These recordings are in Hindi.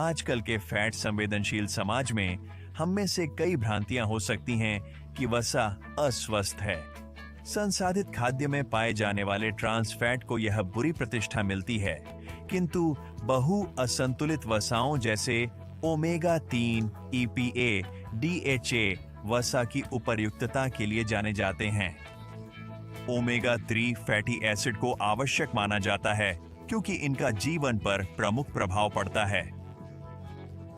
आजकल के फैट संवेदनशील समाज में हम में से कई भ्रांतियां हो सकती हैं कि वसा अस्वस्थ है। संसाधित खाद्य में पाए जाने वाले ट्रांस फैट को यह बुरी प्रतिष्ठा मिलती है, किंतु बहु असंतुलित वसाओं जैसे ओमेगा 3, EPA, DHA वसा की उपयुक्तता के लिए जाने जाते हैं। ओमेगा 3 फैटी एसिड को आवश्यक माना जाता है क्योंकि इनका जीवन पर प्रमुख प्रभाव पड़ता है।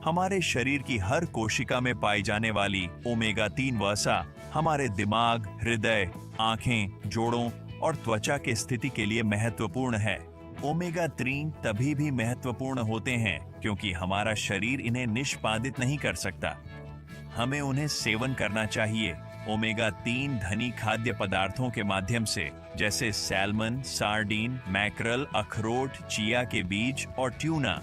हमारे शरीर की हर कोशिका में पाई जाने वाली ओमेगा 3 वसा हमारे दिमाग, हृदय, आंखें, जोड़ों और त्वचा की स्थिति के लिए महत्वपूर्ण है। ओमेगा 3 तभी भी महत्वपूर्ण होते हैं क्योंकि हमारा शरीर इन्हें निष्पादित नहीं कर सकता। हमें उन्हें सेवन करना चाहिए। ओमेगा 3 धनी खाद्य पदार्थों के माध्यम से, जैसे सैल्मन, सार्डीन, मैकरल, अखरोट, चिया के बीज और ट्यूना।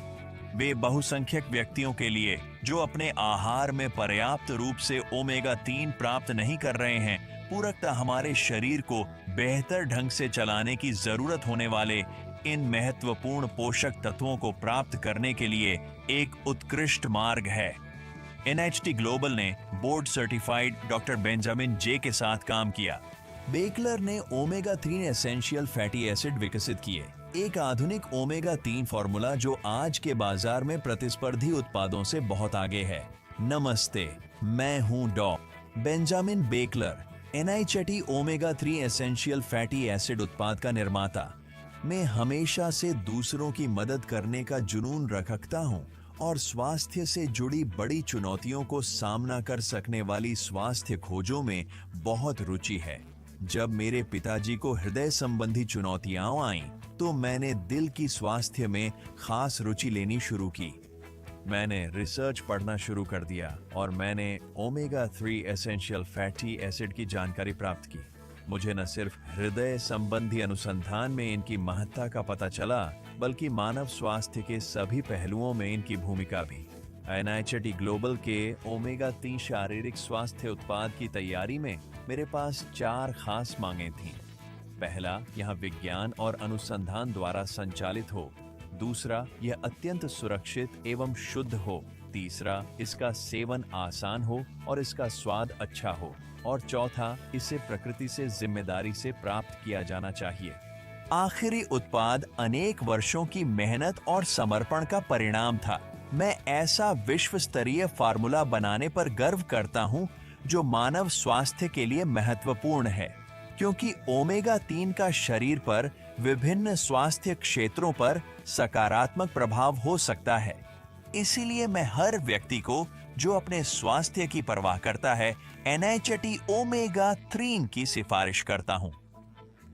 वे बहुसंख्यक व्यक्तियों के लिए जो अपने आहार में पर्याप्त रूप से ओमेगा 3 प्राप्त नहीं कर रहे हैं, पूरकता हमारे शरीर को बेहतर ढंग से चलाने की जरूरत होने वाले इन महत्वपूर्ण पोषक तत्वों को प्राप्त करने के लिए एक उत्कृष्ट मार्ग है। NHT ग्लोबल ने बोर्ड सर्टिफाइड डॉक्टर बेंजामिन जे के साथ काम किया। बेकलर ने ओमेगा 3 एसेंशियल फैटी एसिड विकसित किए, एक आधुनिक ओमेगा 3 फॉर्मूला जो आज के बाजार में प्रतिस्पर्धी उत्पादों से बहुत आगे है। नमस्ते, मैं हूं डॉ. Benjamin Beckler, NHT omega 3 essential fatty acid उत्पाद का निर्माता। मैं हमेशा से दूसरों की मदद करने का जुनून रखता हूं और स्वास्थ्य से जुड़ी बड़ी चुनौतियों को सामना कर सकने वाली स्वास्थ्य खोजों में बहुत रुचि है। जब मेरे पिताजी को हृदय संबंधी चुनौतियां आईं, तो मैंने दिल की स्वास्थ्य में खास रुचि लेनी शुरू की। मैंने रिसर्च पढ़ना शुरू कर दिया और मैंने ओमेगा 3 एसेंशियल फैटी एसिड की जानकारी प्राप्त की। मुझे न सिर्फ हृदय संबंधी अनुसंधान में इनकी महत्ता का पता चला, बल्कि मानव स्वास्थ्य के सभी पहलुओं में इनकी भूमिका भी। NHT ग्लोबल के ओमेगा 3 शारीरिक स्वास्थ्य उत्पाद की तैयारी में मेरे पास 4 खास मांगें थीं। पहला, यह विज्ञान और अनुसंधान द्वारा संचालित हो। दूसरा, यह अत्यंत सुरक्षित एवं शुद्ध हो। तीसरा, इसका सेवन आसान हो और इसका स्वाद अच्छा हो। और चौथा, इसे प्रकृति से जिम्मेदारी से प्राप्त किया जाना चाहिए। आखिरी उत्पाद अनेक वर्षों की मेहनत और समर्पण का परिणाम था। मैं ऐसा विश्व स्तरीय फार्मूला बनाने पर गर्व करता हूं जो मानव स्वास्थ्य के लिए महत्वपूर्ण है, क्योंकि ओमेगा 3 का शरीर पर विभिन्न स्वास्थ्य क्षेत्रों पर सकारात्मक प्रभाव हो सकता है। इसीलिए मैं हर व्यक्ति को जो अपने स्वास्थ्य की परवाह करता है, NHT ओमेगा 3 की सिफारिश करता हूं।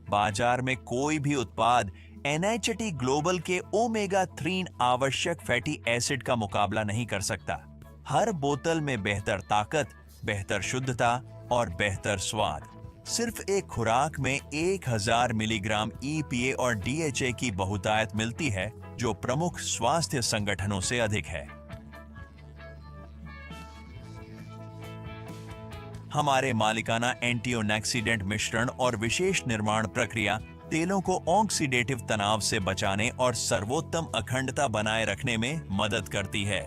बाजार में कोई भी उत्पाद NHT ग्लोबल के ओमेगा 3 आवश्यक फैटी एसिड का मुकाबला नहीं कर सकता। हर बोतल में बेहतर ताकत, बेहतर शुद्धता और बेहतर स्वाद। सिर्फ एक खुराक में 1000 मिलीग्राम EPA और DHA की बहुतायत मिलती है, जो प्रमुख स्वास्थ्य संगठनों से अधिक है। हमारे मालिकाना एंटीऑक्सीडेंट मिश्रण और विशेष निर्माण प्रक्रिया तेलों को ऑक्सीडेटिव तनाव से बचाने और सर्वोत्तम अखंडता बनाए रखने में मदद करती है।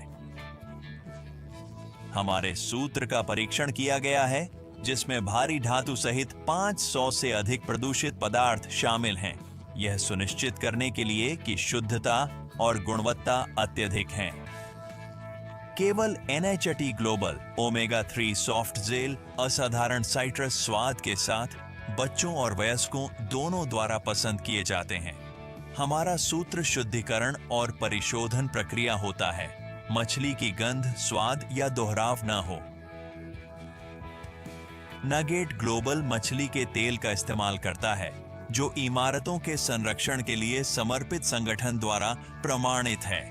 हमारे सूत्र का परीक्षण किया गया है, जिसमें भारी धातु सहित 500 से अधिक प्रदूषित पदार्थ शामिल हैं। यह सुनिश्चित करने के लिए कि शुद्धता और गुणवत्ता अत्यधिक हैं। केवल NHT global omega 3 soft gel असाधारण साइट्रस स्वाद के साथ बच्चों और वयस्कों दोनों द्वारा पसंद किए जाते हैं। हमारा सूत्र शुद्धिकरण और परिशोधन प्रक्रिया होता है। मछली की गंध, स्वाद या दोहराव न हो। नगेट ग्लोबल मछली के तेल का इस्तेमाल करता है, जो इमारतों के संरक्षण के लिए समर्पित संगठन द्वारा प्रमाणित है।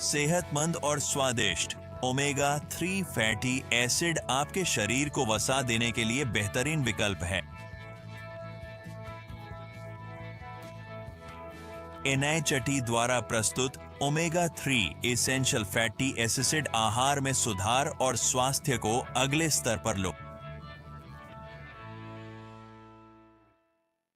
सेहतमंद और स्वादिष्ट ओमेगा 3 फैटी एसिड आपके शरीर को वसा देने के लिए बेहतरीन विकल्प है। NHT द्वारा प्रस्तुत ओमेगा 3 एसेंशियल फैटी एसिड आहार में सुधार और स्वास्थ्य को अगले स्तर पर लो।